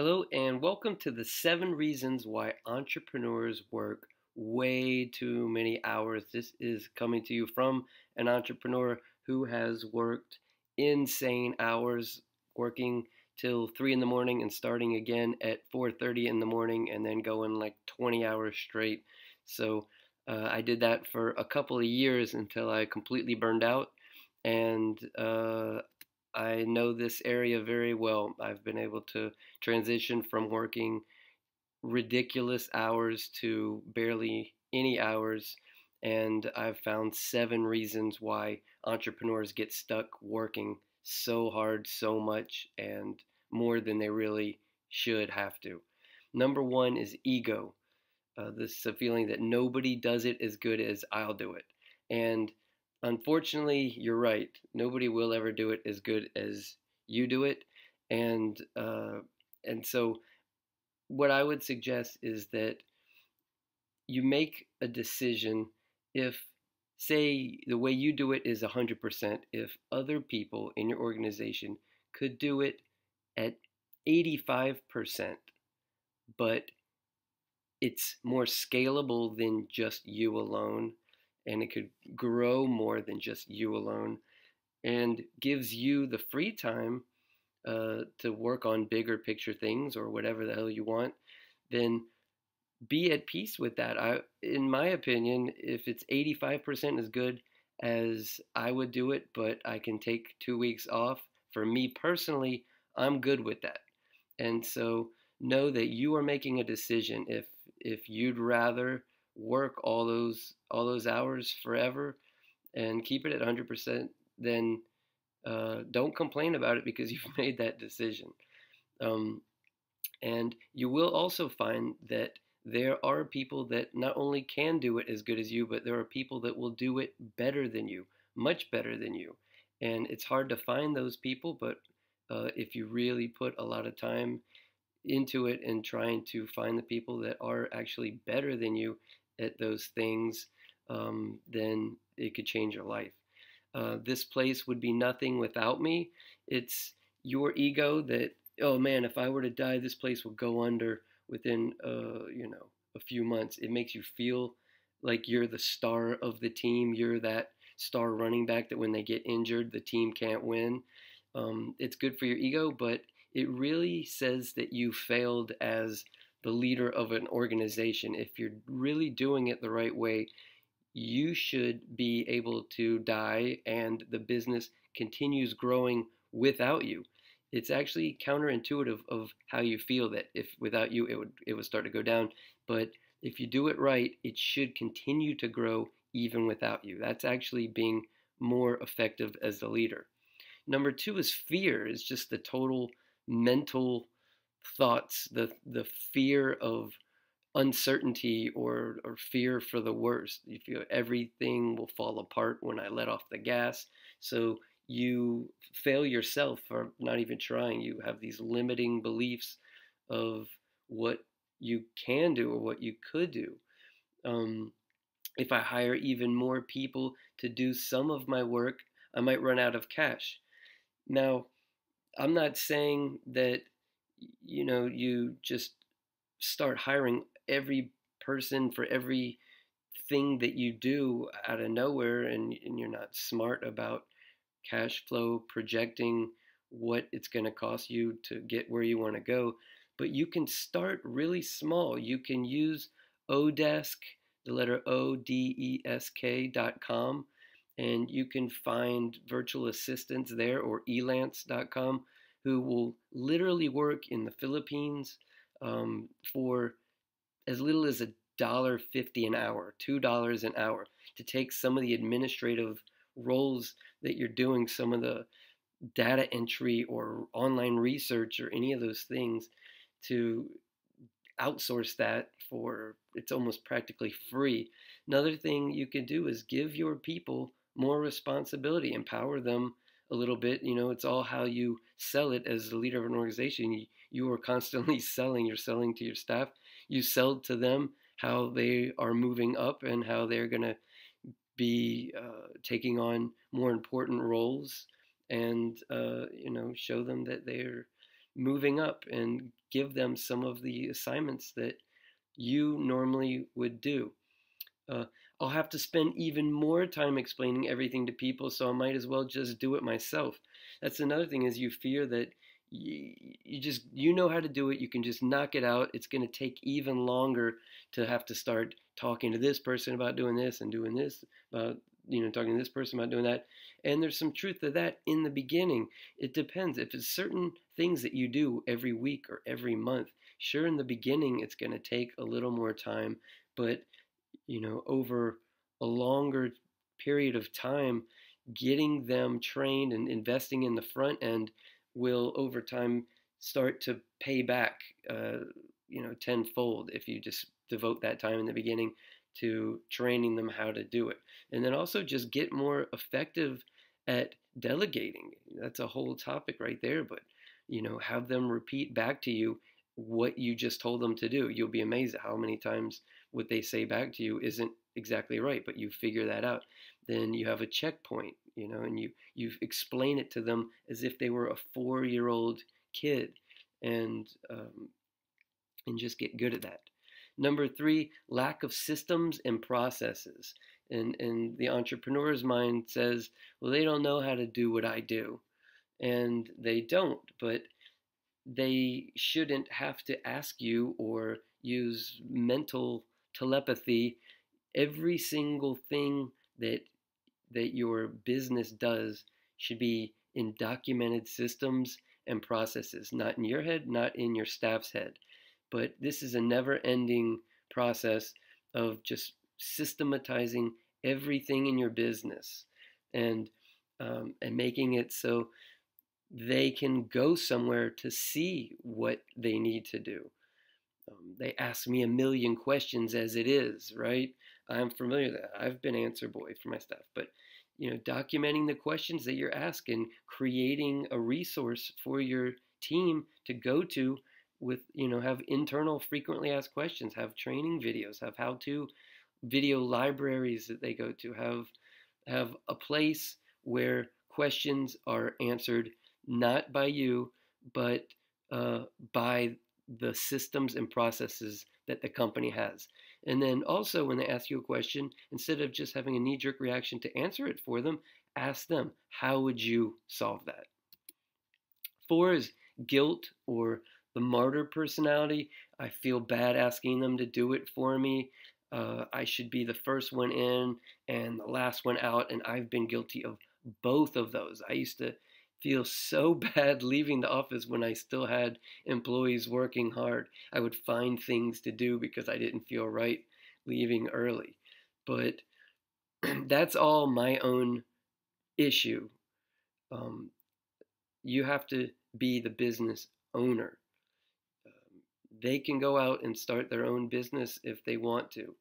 Hello, and welcome to the 7 reasons why entrepreneurs work way too many hours. This is coming to you from an entrepreneur who has worked insane hours, working till 3 in the morning and starting again at 4:30 in the morning and then going like 20 hours straight. So I did that for a couple of years until I completely burned out. And I know this area very well. I've been able to transition from working ridiculous hours to barely any hours. And I've found 7 reasons why entrepreneurs get stuck working so hard, so much, and more than they really should have to. Number one is ego. This is a feeling that nobody does it as good as I'll do it. And unfortunately, you're right. Nobody will ever do it as good as you do it. And so what I would suggest is that you make a decision if, say, the way you do it is 100%, if other people in your organization could do it at 85%, but it's more scalable than just you alone, and it could grow more than just you alone, and gives you the free time to work on bigger picture things or whatever the hell you want, then be at peace with that. In my opinion, if it's 85% as good as I would do it, but I can take 2 weeks off, for me personally, I'm good with that. And so know that you are making a decision. If you'd rather work all those hours forever and keep it at 100%, then don't complain about it because you've made that decision. Um, and you will also find that there are people that not only can do it as good as you, but there are people that will do it better than you, much better than you. And it's hard to find those people, but if you really put a lot of time into it and trying to find the people that are actually better than you at those things, then it could change your life. This place would be nothing without me. It's your ego that, oh man, if I were to die, this place will go under within, a few months. It makes you feel like you're the star of the team. You're that star running back that when they get injured, the team can't win. It's good for your ego, but it really says that you failed as the leader of an organization. If you're really doing it the right way, you should be able to die and the business continues growing without you. It's actually counterintuitive of how you feel that if without you it would start to go down, but if you do it right, it should continue to grow even without you. That's actually being more effective as the leader. Number two is fear. Is just the total mental thoughts, the fear of uncertainty or fear for the worst. You feel everything will fall apart when I let off the gas. So you fail yourself for not even trying. You have these limiting beliefs of what you can do or what you could do. Um, if I hire even more people to do some of my work, I might run out of cash. Now, I'm not saying that you just start hiring every person for every thing that you do out of nowhere, and you're not smart about cash flow projecting what it's going to cost you to get where you want to go. But you can start really small. You can use Odesk, the letter Odesk.com, and you can find virtual assistants there, or elance.com, who will literally work in the Philippines for as little as $1.50 an hour, $2 an hour, to take some of the administrative roles that you're doing, some of the data entry or online research or any of those things, to outsource that for it's almost practically free. Another thing you can do is give your people more responsibility, empower them a little bit. It's all how you sell it as the leader of an organization. You are constantly selling. You're selling to your staff. You sell to them how they are moving up and how they're going to be taking on more important roles, and show them that they're moving up and give them some of the assignments that you normally would do. Uh, I'll have to spend even more time explaining everything to people, so I might as well just do it myself. That's another thing is you fear that you know how to do it. You can just knock it out. It's going to take even longer to have to start talking to this person about doing this and doing this about talking to this person about doing that. And there's some truth to that in the beginning. It depends. If it's certain things that you do every week or every month, sure, in the beginning it's going to take a little more time, but over a longer period of time, getting them trained and investing in the front end will over time start to pay back, tenfold if you just devote that time in the beginning to training them how to do it. And then also just get more effective at delegating. That's a whole topic right there, but have them repeat back to you what you just told them to do. You'll be amazed at how many times what they say back to you isn't exactly right, but you figure that out. Then you have a checkpoint, and you explain it to them as if they were a 4-year-old kid, and just get good at that. Number 3, lack of systems and processes. And the entrepreneur's mind says, well, they don't know how to do what I do. And they don't, but they shouldn't have to ask you or use mental telepathy. Every single thing that your business does should be in documented systems and processes, not in your head, not in your staff's head. But this is a never-ending process of just systematizing everything in your business and making it so they can go somewhere to see what they need to do. They ask me a million questions as it is, right? I'm familiar with that. I've been answer boy for my staff, but documenting the questions that you're asking, creating a resource for your team to go to with, have internal frequently asked questions, have training videos, have how-to video libraries that they go to, have a place where questions are answered not by you, but by the systems and processes that the company has. And then also when they ask you a question, instead of just having a knee-jerk reaction to answer it for them, ask them, how would you solve that? 4 is guilt or the martyr personality. I feel bad asking them to do it for me. I should be the first one in and the last one out, and I've been guilty of both of those. I used to feel so bad leaving the office when I still had employees working hard. I would find things to do because I didn't feel right leaving early. But that's all my own issue. You have to be the business owner. They can go out and start their own business if they want to.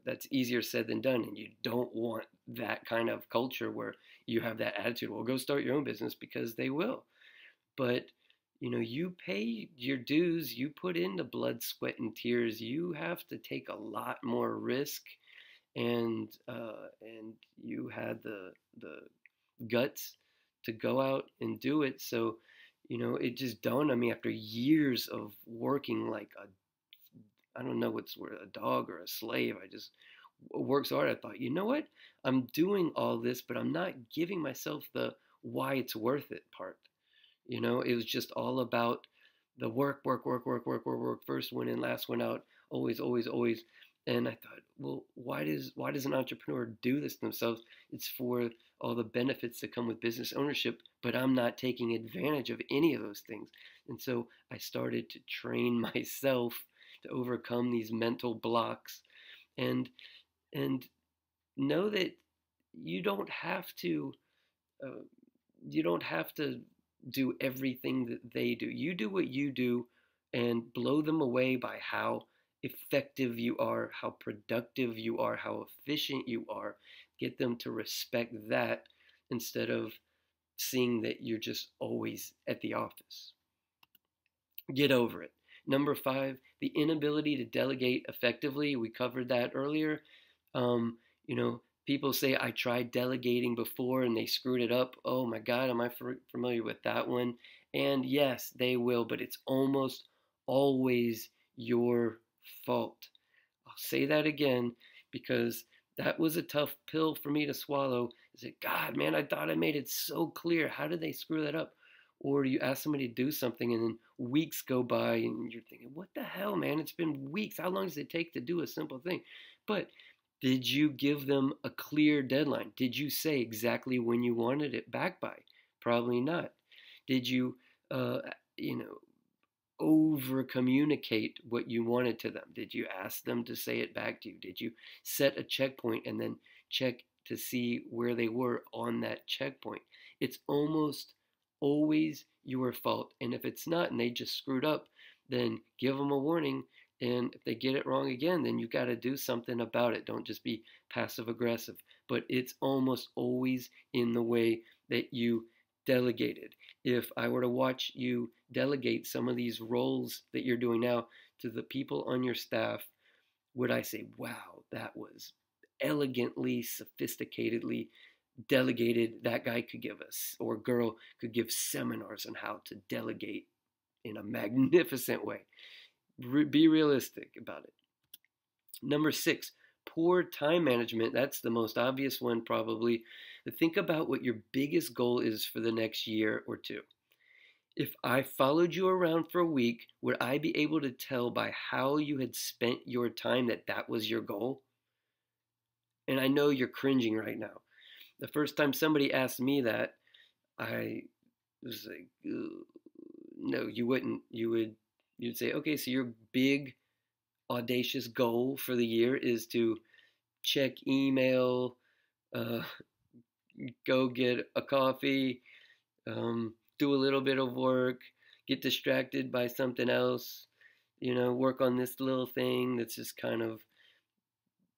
That's easier said than done, and you don't want that kind of culture where you have that attitude, well, go start your own business, because they will. But you pay your dues, you put in the blood, sweat, and tears. You have to take a lot more risk, and you had the guts to go out and do it. So it just dawned on me after years of working like I don't know what's word, a dog or a slave. I just worked so hard. I thought, you know what? I'm doing all this, but I'm not giving myself the why it's worth it part. It was just all about the work, work, work, work, work, work, work. First one in, last one out. Always, always, always. And I thought, well, why does an entrepreneur do this themselves? It's for all the benefits that come with business ownership, but I'm not taking advantage of any of those things. And so I started to train myself to overcome these mental blocks, and know that you don't have to uh, do everything that they do. You do what you do and blow them away by how effective you are, how productive you are, how efficient you are. Get them to respect that instead of seeing that you're just always at the office. Get over it. Number 5, the inability to delegate effectively. We covered that earlier. Um, People say I tried delegating before and they screwed it up. Oh my God, am I familiar with that one? And yes, they will, but it's almost always your fault. I'll say that again because that was a tough pill for me to swallow. Is it, God, man, I thought I made it so clear. How did they screw that up? Or you ask somebody to do something and then weeks go by and you're thinking, what the hell, man? It's been weeks. How long does it take to do a simple thing? But did you give them a clear deadline? Did you say exactly when you wanted it back by? Probably not. Did you, uh, you know, over communicate what you wanted to them? Did you ask them to say it back to you? Did you set a checkpoint and then check to see where they were on that checkpoint? It's almost always your fault. And if it's not and they just screwed up, then give them a warning. And if they get it wrong again, then you got to do something about it. Don't just be passive aggressive. But it's almost always in the way that you delegated. If I were to watch you delegate some of these roles that you're doing now to the people on your staff, would I say, wow, that was elegantly, sophisticatedly delegated? That guy could give us, or girl could give seminars on how to delegate in a magnificent way. Be realistic about it. Number 6, poor time management. That's the most obvious one, probably. Think about what your biggest goal is for the next year or two. If I followed you around for a week, would I be able to tell by how you had spent your time that that was your goal? And I know you're cringing right now. The first time somebody asked me that, I was like, no, you wouldn't. You'd say, okay, so your big audacious goal for the year is to check email, uh, go get a coffee, do a little bit of work, get distracted by something else, work on this little thing that's just kind of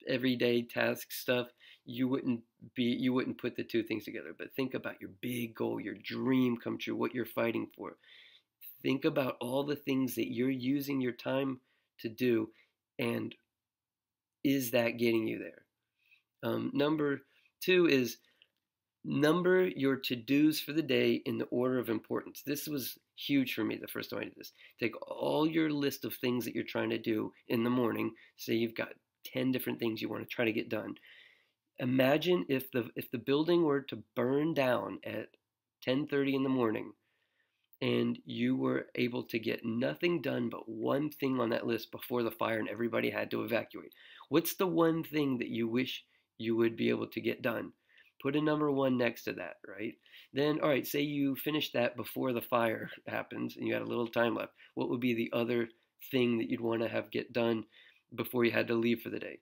everyday task stuff. You wouldn't put the two things together. But think about your big goal, your dream come true, what you're fighting for. Think about all the things that you're using your time to do, and is that getting you there? Number 2 is number your to-dos for the day in the order of importance. This was huge for me the first time I did this. Take all your list of things that you're trying to do in the morning. Say you've got 10 different things you want to try to get done. Imagine if the building were to burn down at 10:30 in the morning and you were able to get nothing done but one thing on that list before the fire and everybody had to evacuate. What's the one thing that you wish you would be able to get done? Put a number 1 next to that, right? Then, all right, say you finish that before the fire happens and you had a little time left. What would be the other thing that you'd want to have get done before you had to leave for the day?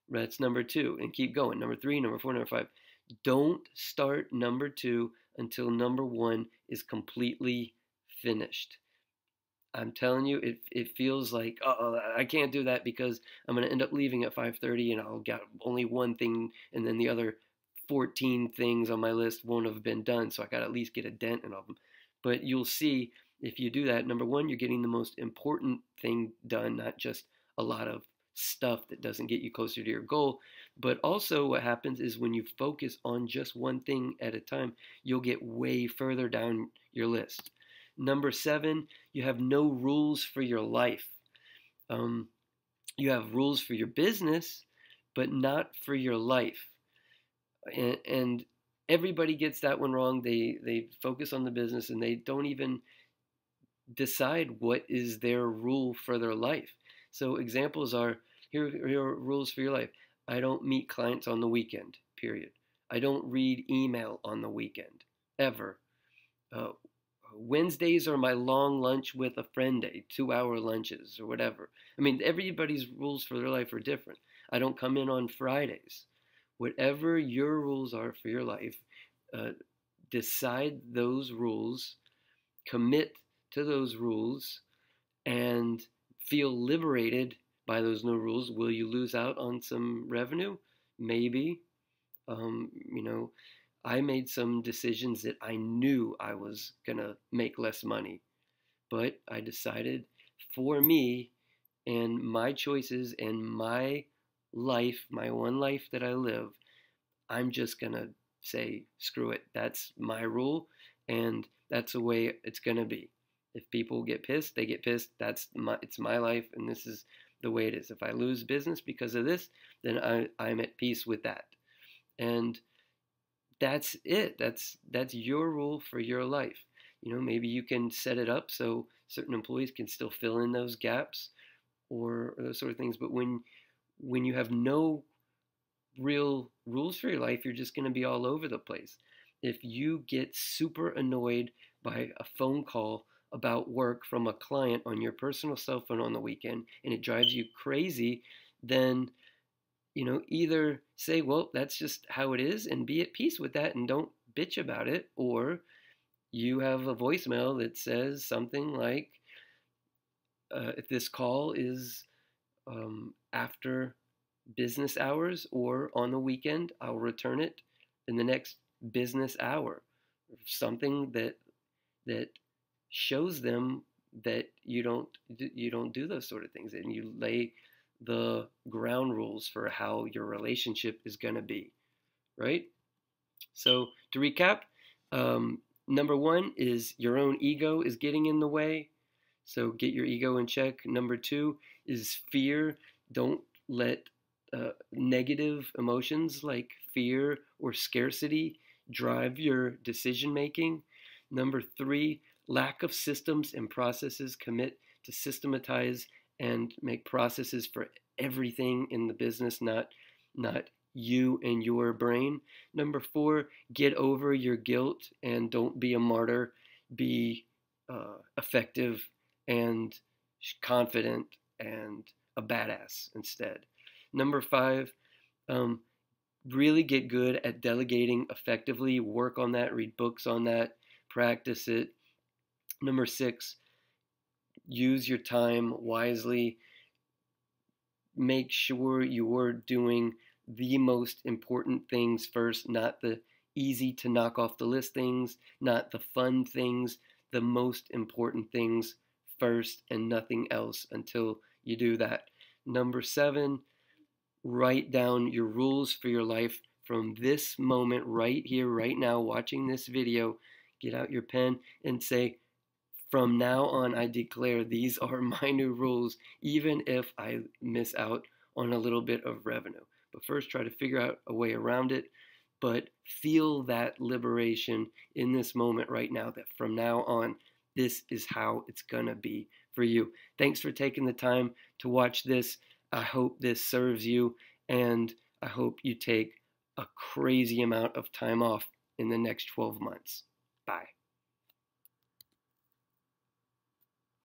That's number 2, and keep going. Number 3, number 4, number 5. Don't start number 2 until number 1 is completely finished. I'm telling you, it feels like, oh, I can't do that because I'm going to end up leaving at 5:30 and I'll get only one thing, and then the other 14 things on my list won't have been done, so I got to at least get a dent in all of them. But you'll see if you do that, number 1, you're getting the most important thing done, not just a lot of stuff that doesn't get you closer to your goal. But also what happens is when you focus on just one thing at a time, you'll get way further down your list. Number 7, you have no rules for your life. You have rules for your business, but not for your life. And everybody gets that one wrong. They focus on the business and they don't even decide what is their rule for their life. So examples are, here are rules for your life. I don't meet clients on the weekend, period. I don't read email on the weekend, ever. Wednesdays are my long lunch with a friend day, 2-hour lunches or whatever. I mean, everybody's rules for their life are different. I don't come in on Fridays. Whatever your rules are for your life, decide those rules, commit to those rules, and feel liberated by those new rules. Will you lose out on some revenue? Maybe. I made some decisions that I knew I was going to make less money. But I decided for me and my choices and my life, my one life that I live, I'm just going to say, screw it. That's my rule, and that's the way it's going to be. If people get pissed, they get pissed. It's my life, and this is the way it is. If I lose business because of this, then I'm at peace with that. And that's it. That's your rule for your life. Maybe you can set it up so certain employees can still fill in those gaps or those sort of things. But when you have no real rules for your life, you're just going to be all over the place. If you get super annoyed by a phone call about work from a client on your personal cell phone on the weekend and it drives you crazy, then either say, well, that's just how it is and be at peace with that and don't bitch about it, or you have a voicemail that says something like, if this call is after business hours or on the weekend, I'll return it in the next business hour. Something that shows them that you don't do those sort of things, and you lay the ground rules for how your relationship is going to be, right? So to recap, number one is your own ego is getting in the way. So get your ego in check. Number two is fear. Don't let negative emotions like fear or scarcity drive your decision making. Number three, lack of systems and processes. Commit to systematize and make processes for everything in the business, not you and your brain. Number four, get over your guilt and don't be a martyr. Be effective and confident and a badass instead. Number five, really get good at delegating effectively. Work on that, read books on that, practice it. Number six, use your time wisely. Make sure you're doing the most important things first, not the easy to knock off the list things, not the fun things, the most important things first and nothing else until you do that. Number seven, write down your rules for your life from this moment right here, right now, watching this video. Get out your pen and say, from now on, I declare these are my new rules, even if I miss out on a little bit of revenue. But first, try to figure out a way around it. But feel that liberation in this moment right now, that from now on, this is how it's going to be for you. Thanks for taking the time to watch this. I hope this serves you, and I hope you take a crazy amount of time off in the next 12 months. Bye.